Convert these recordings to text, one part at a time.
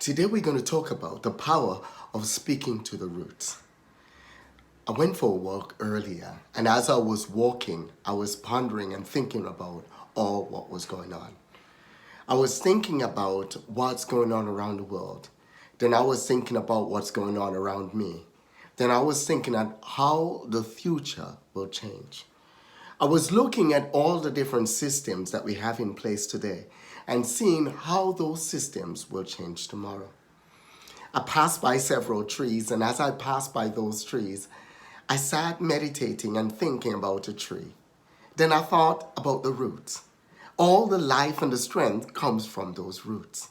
Today we're going to talk about the power of speaking to the roots. I went for a walk earlier, and as I was walking, I was pondering and thinking about all what was going on. I was thinking about what's going on around the world. Then I was thinking about what's going on around me. Then I was thinking at how the future will change. I was looking at all the different systems that we have in place today and seeing how those systems will change tomorrow. I passed by several trees, and as I passed by those trees, I sat meditating and thinking about a tree. Then I thought about the roots. All the life and the strength comes from those roots.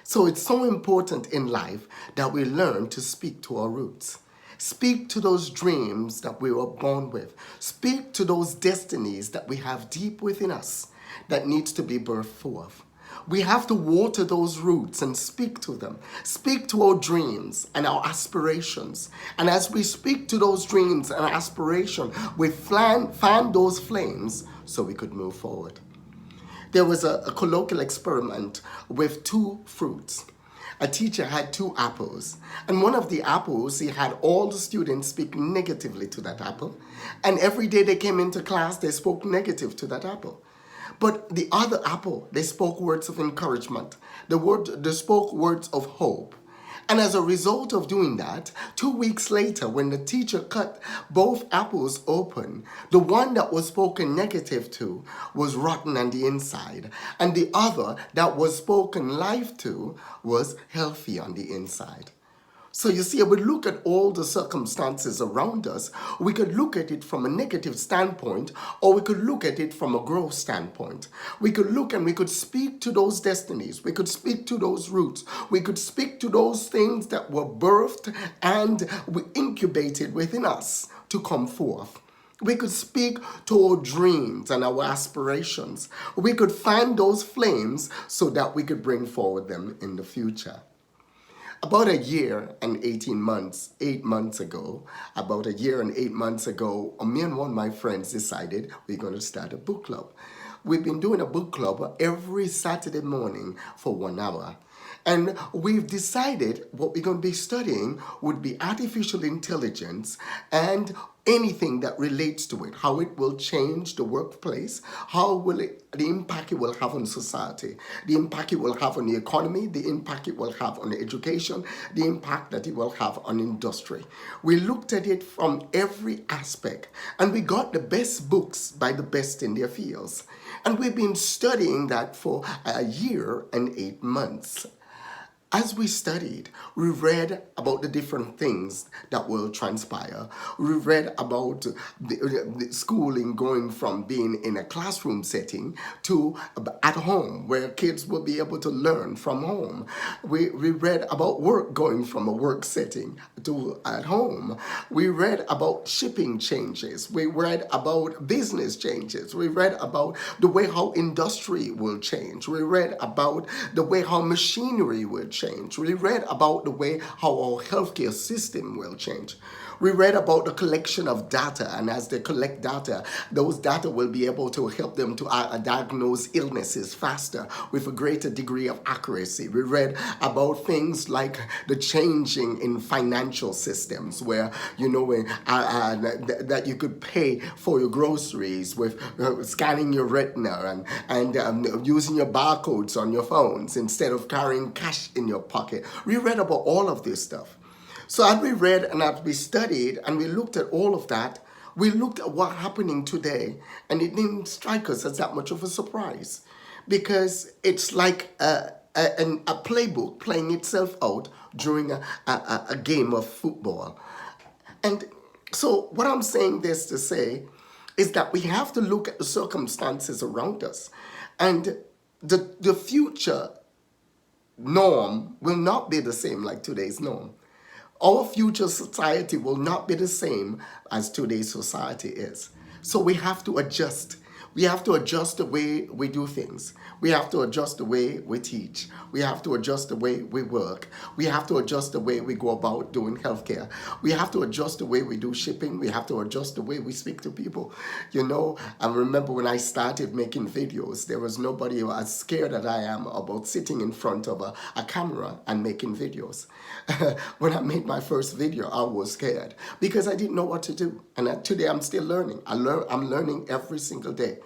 So it's so important in life that we learn to speak to our roots. Speak to those dreams that we were born with. Speak to those destinies that we have deep within us that needs to be birthed forth. We have to water those roots and speak to them. Speak to our dreams and our aspirations. And as we speak to those dreams and aspirations, we fan those flames so we could move forward. There was a colloquial experiment with two fruits. A teacher had two apples, and one of the apples, he had all the students speak negatively to that apple, and every day they came into class, they spoke negative to that apple. But the other apple, they spoke words of encouragement. They spoke words of hope. And as a result of doing that, 2 weeks later, when the teacher cut both apples open, the one that was spoken negative to was rotten on the inside, and the other that was spoken life to was healthy on the inside. So you see, we look at all the circumstances around us. We could look at it from a negative standpoint, or we could look at it from a growth standpoint. We could look and we could speak to those destinies. We could speak to those roots. We could speak to those things that were birthed and we incubated within us to come forth. We could speak to our dreams and our aspirations. We could fan those flames so that we could bring forward them in the future. About a year and 8 months ago, me and one of my friends decided we're going to start a book club. We've been doing a book club every Saturday morning for 1 hour. And we've decided what we're going to be studying would be artificial intelligence and anything that relates to it, how it will change the workplace, the impact it will have on society, the impact it will have on the economy, the impact it will have on education, the impact that it will have on industry. We looked at it from every aspect, and we got the best books by the best in their fields. And we've been studying that for a year and 8 months. As we studied, we read about the different things that will transpire. We read about the schooling going from being in a classroom setting to at home, where kids will be able to learn from home. We read about work going from a work setting to at home. We read about shipping changes. We read about business changes. We read about the way how industry will change. We read about the way how machinery will change. We read about the way how our healthcare system will change. We read about the collection of data, and as they collect data, those data will be able to help them to diagnose illnesses faster with a greater degree of accuracy. We read about things like the changing in financial systems, where that you could pay for your groceries with scanning your retina and using your barcodes on your phones instead of carrying cash in your pocket. We read about all of this stuff. So as we read and as we studied and we looked at all of that, we looked at what's happening today, and it didn't strike us as that much of a surprise, because it's like a playbook playing itself out during a game of football. And so what I'm saying this to say is that we have to look at the circumstances around us, and the future norm will not be the same like today's norm. Our future society will not be the same as today's society is. So we have to adjust. We have to adjust the way we do things. We have to adjust the way we teach. We have to adjust the way we work. We have to adjust the way we go about doing healthcare. We have to adjust the way we do shipping. We have to adjust the way we speak to people. I remember when I started making videos, there was nobody as scared as I am about sitting in front of a camera and making videos. When I made my first video, I was scared because I didn't know what to do. And today I'm still learning. I'm learning every single day.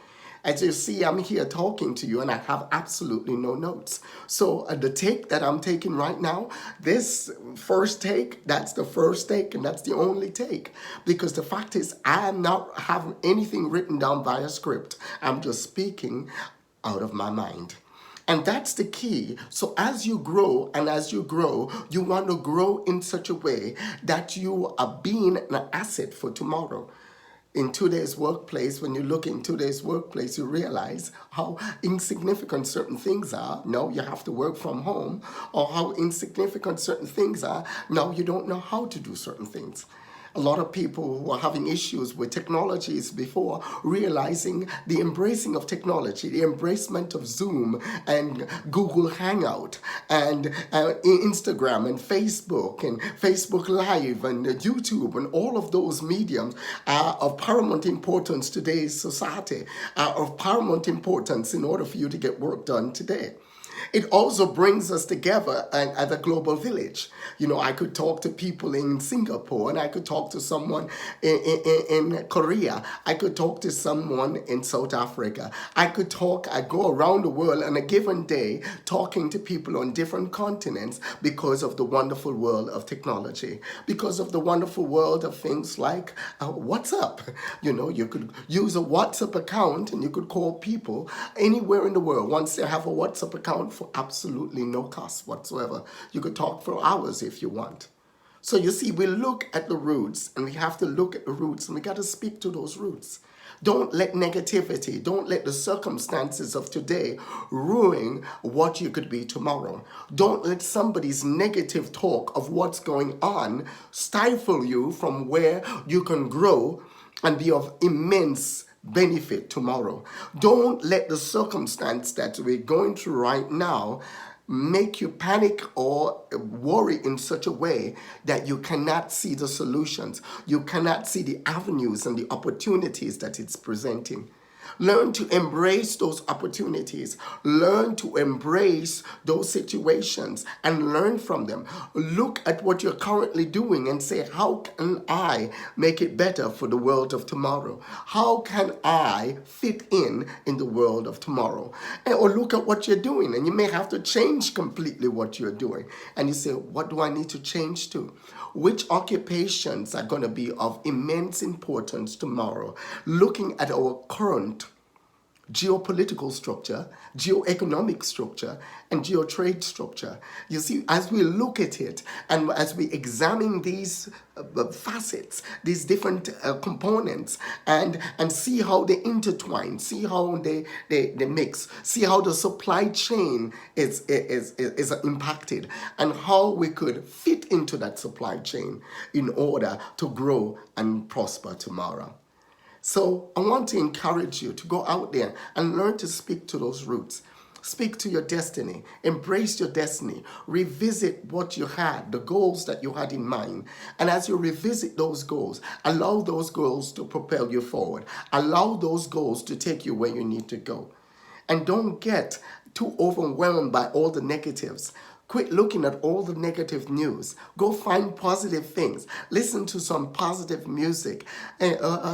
As you see, I'm here talking to you and I have absolutely no notes. So the take that I'm taking right now, this first take, that's the first take and that's the only take. Because the fact is, I'm not having anything written down by a script. I'm just speaking out of my mind. And that's the key. So as you grow and as you grow, you want to grow in such a way that you are being an asset for tomorrow. In today's workplace, when you look in today's workplace, you realize how insignificant certain things are. No, you have to work from home, or how insignificant certain things are. No, you don't know how to do certain things. A lot of people who are having issues with technologies before realizing the embracing of technology, the embracement of Zoom and Google Hangout and Instagram and Facebook Live and YouTube and all of those mediums are of paramount importance to today's society, are of paramount importance in order for you to get work done today. It also brings us together as a global village. I could talk to people in Singapore, and I could talk to someone in Korea. I could talk to someone in South Africa. I go around the world on a given day talking to people on different continents because of the wonderful world of technology, because of the wonderful world of things like WhatsApp. You could use a WhatsApp account and you could call people anywhere in the world. Once they have a WhatsApp account, for absolutely no cost whatsoever. You could talk for hours if you want. So you see, we look at the roots, and we have to look at the roots, and we got to speak to those roots. Don't let negativity, don't let the circumstances of today ruin what you could be tomorrow. Don't let somebody's negative talk of what's going on stifle you from where you can grow and be of immense benefit tomorrow. Don't let the circumstance that we're going through right now make you panic or worry in such a way that you cannot see the solutions. You cannot see the avenues and the opportunities that it's presenting. Learn to embrace those opportunities. Learn to embrace those situations and learn from them. Look at what you're currently doing and say, how can I make it better for the world of tomorrow? How can I fit in the world of tomorrow? Or look at what you're doing, and you may have to change completely what you're doing. And you say, what do I need to change to? Which occupations are going to be of immense importance tomorrow? Looking at our current geopolitical structure, geoeconomic structure, and geotrade structure. You see, as we look at it and as we examine these facets, these different components, and see how they intertwine, see how they mix, see how the supply chain is impacted, and how we could fit into that supply chain in order to grow and prosper tomorrow. So I want to encourage you to go out there and learn to speak to those roots. Speak to your destiny. Embrace your destiny. Revisit what you had, the goals that you had in mind. And as you revisit those goals, allow those goals to propel you forward. Allow those goals to take you where you need to go. And don't get too overwhelmed by all the negatives. Quit looking at all the negative news. Go find positive things. Listen to some positive music.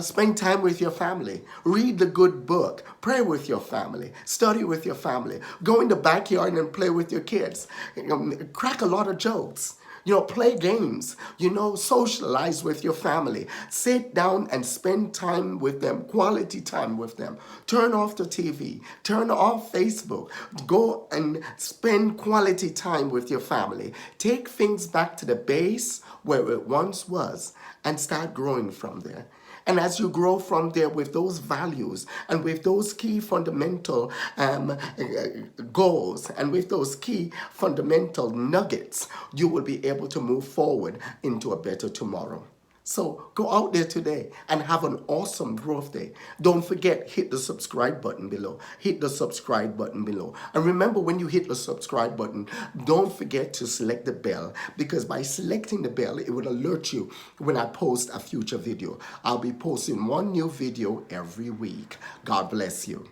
Spend time with your family. Read the good book. Pray with your family. Study with your family. Go in the backyard and play with your kids. Crack a lot of jokes. Play games, socialize with your family. Sit down and spend time with them, quality time with them. Turn off the TV, turn off Facebook. Go and spend quality time with your family. Take things back to the base where it once was and start growing from there. And as you grow from there with those values and with those key fundamental goals and with those key fundamental nuggets, you will be able to move forward into a better tomorrow. So go out there today and have an awesome growth day. Don't forget, hit the subscribe button below. Hit the subscribe button below. And remember, when you hit the subscribe button, don't forget to select the bell, because by selecting the bell, it will alert you when I post a future video. I'll be posting one new video every week. God bless you.